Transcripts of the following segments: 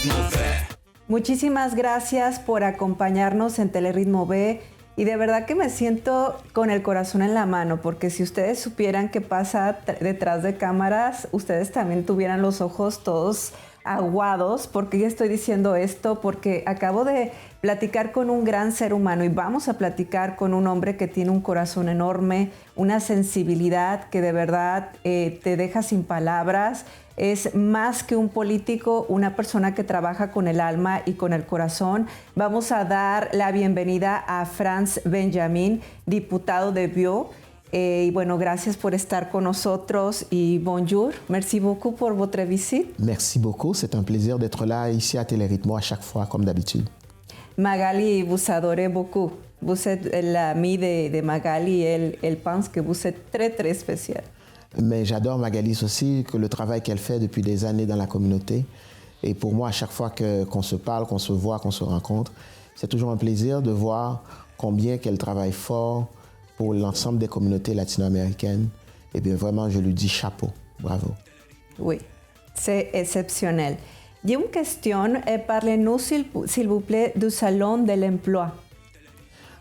Teleritmo B. Muchísimas gracias por acompañarnos en Teleritmo B. Y de verdad que me siento con el corazón en la mano, porque si ustedes supieran qué pasa detrás de cámaras, ustedes también tuvieran los ojos todos aguados. ¿Por qué estoy diciendo esto? Porque acabo de platicar con un gran ser humano y vamos a platicar con un hombre que tiene un corazón enorme, una sensibilidad que de verdad te deja sin palabras. Es más que un político, una persona que trabaja con el alma y con el corazón. Vamos a dar la bienvenida a Frantz Benjamin, diputado de Vieux. Y bueno, gracias por estar con nosotros y bonjour. Merci beaucoup pour votre visite. Merci beaucoup, c'est un plaisir d'être là ici à Télérythmo à chaque fois, comme d'habitude. Magali, vous adorez beaucoup. Vous êtes l'ami de Magali, elle pense que vous êtes très, très spécial. Mais j'adore Magali aussi, que le travail qu'elle fait depuis des années dans la communauté. Et pour moi, à chaque fois qu'on se parle, qu'on se voit, qu'on se rencontre, c'est toujours un plaisir de voir combien qu'elle travaille fort pour l'ensemble des communautés latino-américaines. Et bien vraiment, je lui dis chapeau, bravo. Oui, c'est exceptionnel. J'ai une question, parlez-nous s'il vous plaît du Salon de l'Emploi.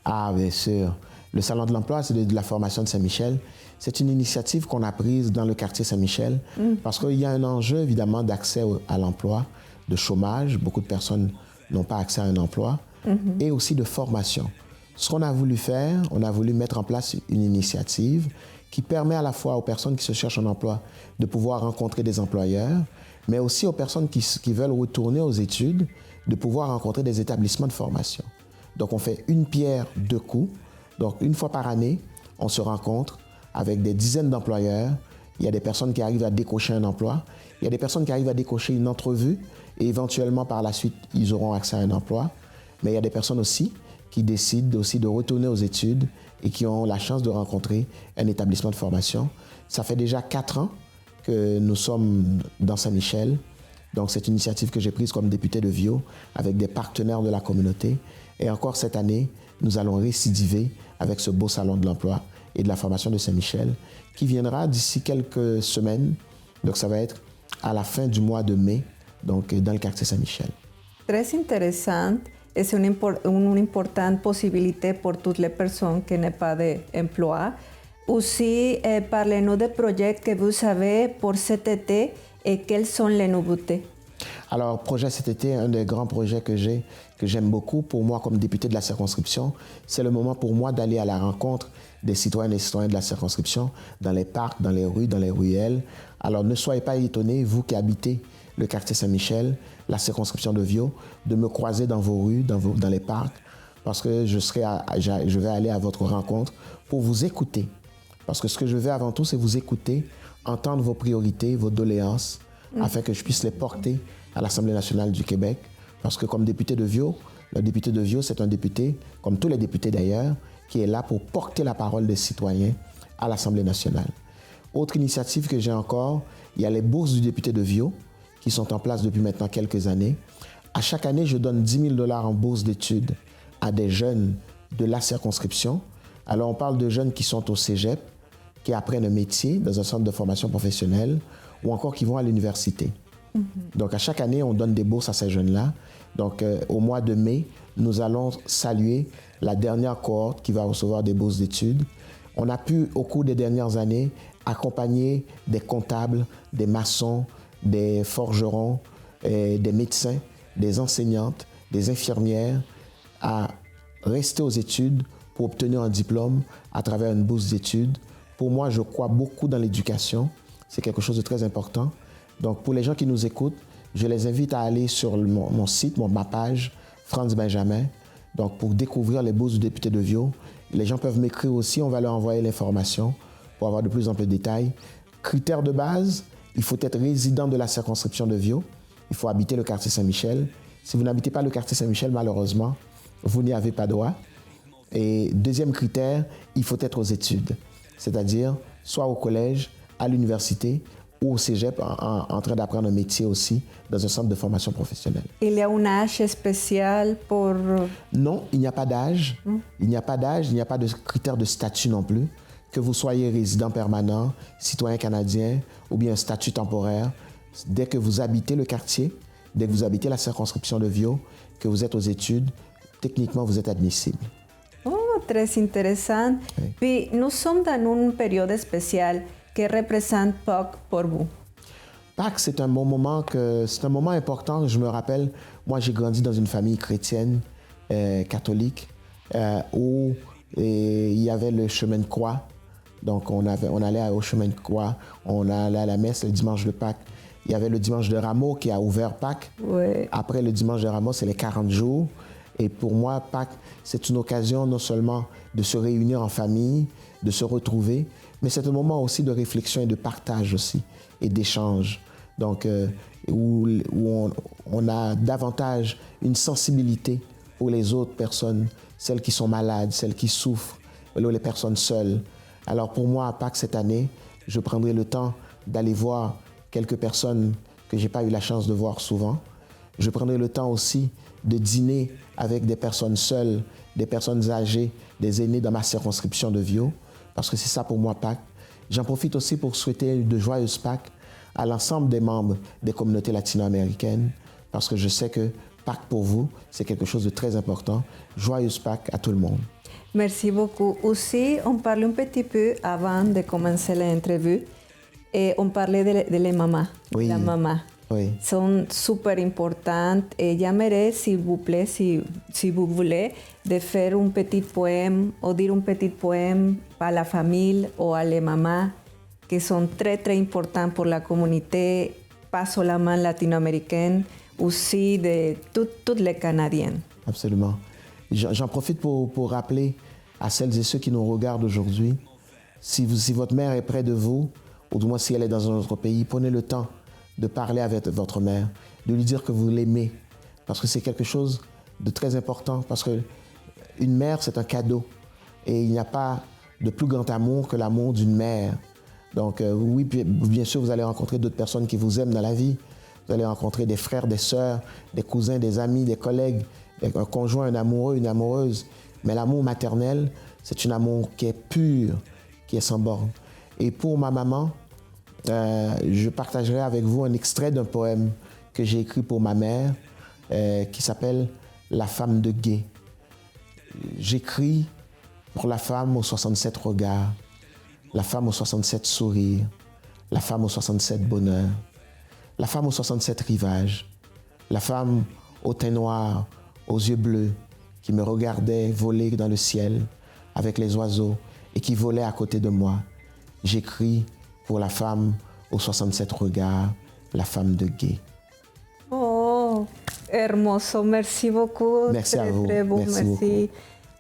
Ah, bien sûr. Le Salon de l'Emploi, c'est de la formation de Saint-Michel. C'est une initiative qu'on a prise dans le quartier Saint-Michel parce qu'il y a un enjeu évidemment d'accès à l'emploi, de chômage. Beaucoup de personnes n'ont pas accès à un emploi et aussi de formation. Ce qu'on a voulu faire, on a voulu mettre en place une initiative qui permet à la fois aux personnes qui se cherchent un emploi de pouvoir rencontrer des employeurs, mais aussi aux personnes qui veulent retourner aux études, de pouvoir rencontrer des établissements de formation. Donc on fait une pierre deux coups. Donc une fois par année, on se rencontre avec des dizaines d'employeurs. Il y a des personnes qui arrivent à décocher un emploi. Il y a des personnes qui arrivent à décocher une entrevue et éventuellement par la suite, ils auront accès à un emploi. Mais il y a des personnes aussi qui décident aussi de retourner aux études et qui ont la chance de rencontrer un établissement de formation. Ça fait déjà 4 ans que nous sommes dans Saint-Michel. Donc c'est une initiative que j'ai prise comme député de Vieux avec des partenaires de la communauté. Et encore cette année, nous allons récidiver avec ce beau salon de l'emploi et de la formation de Saint-Michel qui viendra d'ici quelques semaines. Donc ça va être à la fin du mois de mai, donc dans le quartier Saint-Michel. Très intéressant. C'est une importante possibilité pour toutes les personnes qui n'ont pas d'emploi. Aussi, parlez-nous des projets que vous avez pour cet été et quelles sont les nouveautés. Alors, projet cet été, un des grands projets que j'aime beaucoup, pour moi comme député de la circonscription, c'est le moment pour moi d'aller à la rencontre des citoyennes et citoyens de la circonscription, dans les parcs, dans les rues, dans les ruelles. Alors, ne soyez pas étonnés, vous qui habitez le quartier Saint-Michel, la circonscription de Vieux, de me croiser dans vos rues, dans les parcs, parce que je vais aller à votre rencontre pour vous écouter. Parce que ce que je veux avant tout, c'est vous écouter, entendre vos priorités, vos doléances, afin que je puisse les porter à l'Assemblée nationale du Québec. Parce que comme député de Vieux, le député de Vieux, c'est un député, comme tous les députés d'ailleurs, qui est là pour porter la parole des citoyens à l'Assemblée nationale. Autre initiative que j'ai encore, il y a les bourses du député de Vieux, qui sont en place depuis maintenant quelques années. À chaque année, je donne 10 000 $ en bourse d'études à des jeunes de la circonscription. Alors, on parle de jeunes qui sont au cégep, qui apprennent un métier dans un centre de formation professionnelle ou encore qui vont à l'université. Donc, à chaque année, on donne des bourses à ces jeunes-là. Donc, au mois de mai, nous allons saluer la dernière cohorte qui va recevoir des bourses d'études. On a pu, au cours des dernières années, accompagner des comptables, des maçons, des forgerons, des médecins, des enseignantes, des infirmières à rester aux études pour obtenir un diplôme à travers une bourse d'études. Pour moi, je crois beaucoup dans l'éducation. C'est quelque chose de très important. Donc, pour les gens qui nous écoutent, je les invite à aller sur mon site, ma page, Frantz Benjamin, donc pour découvrir les bourses du député de Vieux. Les gens peuvent m'écrire aussi, on va leur envoyer l'information pour avoir de plus en plus de détails. Critères de base, il faut être résident de la circonscription de Vieux. Il faut habiter le quartier Saint-Michel. Si vous n'habitez pas le quartier Saint-Michel, malheureusement, vous n'y avez pas droit. Et deuxième critère, il faut être aux études, c'est-à-dire soit au collège, à l'université ou au cégep en train d'apprendre un métier aussi dans un centre de formation professionnelle. Il y a un âge spécial pour... Non, il n'y a pas d'âge. Il n'y a pas d'âge, il n'y a pas de critère de statut non plus. Que vous soyez résident permanent, citoyen canadien ou bien un statut temporaire, dès que vous habitez le quartier, dès que vous habitez la circonscription de Vio, que vous êtes aux études, techniquement, vous êtes admissible. Oh, très intéressant. Oui. Puis nous sommes dans une période spéciale que représente Pâques pour vous. Pâques, c'est un moment important. Je me rappelle, moi, j'ai grandi dans une famille chrétienne, catholique, où il y avait le chemin de croix. Donc, on allait au chemin de croix, on allait à la messe le dimanche de Pâques. Il y avait le dimanche de Rameaux qui a ouvert Pâques. Oui. Après le dimanche de Rameaux, c'est les 40 jours. Et pour moi, Pâques, c'est une occasion non seulement de se réunir en famille, de se retrouver, mais c'est un moment aussi de réflexion et de partage aussi, et d'échange. Donc, où on a davantage une sensibilité pour les autres personnes, celles qui sont malades, celles qui souffrent, les personnes seules. Alors pour moi, à Pâques cette année, je prendrai le temps d'aller voir quelques personnes que je n'ai pas eu la chance de voir souvent. Je prendrai le temps aussi de dîner avec des personnes seules, des personnes âgées, des aînés dans ma circonscription de Vio, parce que c'est ça pour moi Pâques. J'en profite aussi pour souhaiter de joyeuses Pâques à l'ensemble des membres des communautés latino-américaines, parce que je sais que Pâques pour vous, c'est quelque chose de très important. Joyeuses Pâques à tout le monde. Merci beaucoup. Aussi, on parlait un petit peu avant de commencer l'entrevue et on parlait de les mamans. Oui. La maman. Oui. Sont super importantes. Et j'aimerais, s'il vous plaît, si vous voulez, de faire un petit poème ou dire un petit poème à la famille ou à les mamans qui sont très, très importantes pour la communauté, pas seulement latino-américaine, aussi de toutes les Canadiennes. Absolument. J'en profite pour rappeler à celles et ceux qui nous regardent aujourd'hui, si votre mère est près de vous, ou du moins si elle est dans un autre pays, prenez le temps de parler avec votre mère, de lui dire que vous l'aimez, parce que c'est quelque chose de très important, parce qu'une mère, c'est un cadeau, et il n'y a pas de plus grand amour que l'amour d'une mère. Donc oui, bien sûr, vous allez rencontrer d'autres personnes qui vous aiment dans la vie, vous allez rencontrer des frères, des sœurs, des cousins, des amis, des collègues, un conjoint, un amoureux, une amoureuse. Mais l'amour maternel, c'est un amour qui est pur, qui est sans borne. Et pour ma maman, je partagerai avec vous un extrait d'un poème que j'ai écrit pour ma mère, qui s'appelle « La femme de Gay ». J'écris pour la femme aux 67 regards, la femme aux 67 sourires, la femme aux 67 bonheurs, la femme aux 67 rivages, la femme au teint noir, aux yeux bleus, qui me regardait voler dans le ciel avec les oiseaux et qui volait à côté de moi. J'écris pour la femme aux 67 regards, la femme de Gay. Oh, hermoso. Merci beaucoup. Merci très, a vous. Très bon. Merci beaucoup.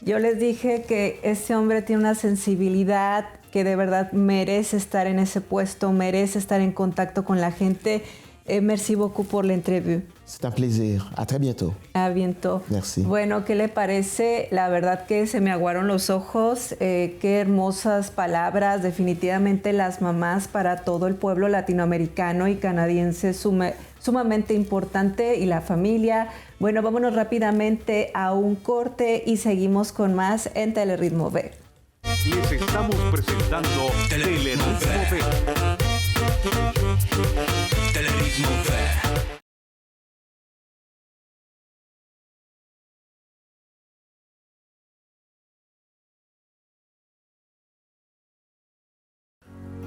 Yo les dije que ese hombre tiene una sensibilidad que de verdad merece estar en ese puesto, merece estar en contacto con la gente. Merci beaucoup por la entrevista. C'est un plaisir. À très bientôt. A bientôt. Merci. Bueno, ¿qué le parece? La verdad que se me aguaron los ojos. Qué hermosas palabras. Definitivamente las mamás para todo el pueblo latinoamericano y canadiense sumamente importante, y la familia. Bueno, vámonos rápidamente a un corte y seguimos con más en Telerritmo B. Les estamos presentando Telerritmo B. Telerritmo B.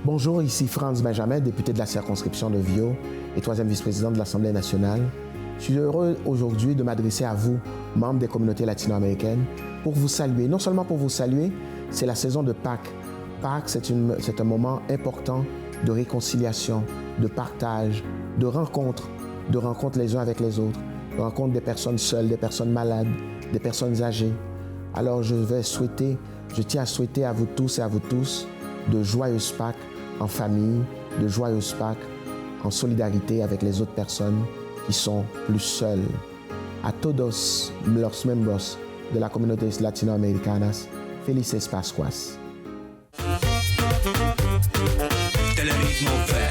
Bonjour, ici Franz Benjamin, député de la circonscription de Vio et troisième vice-président de l'Assemblée nationale. Je suis heureux aujourd'hui de m'adresser à vous, membres des communautés latino-américaines, pour vous saluer. Non seulement pour vous saluer, c'est la saison de Pâques. Pâques, c'est un moment important de réconciliation, de partage, de rencontre les uns avec les autres, de rencontre des personnes seules, des personnes malades, des personnes âgées. Alors je tiens à souhaiter à vous tous et à vous tous de joyeuses Pâques en famille, de joyeuses Pâques en solidarité avec les autres personnes qui sont plus seules. A todos los miembros de la comunidad latinoamericanas, felices Pascuas. Telerritmo B.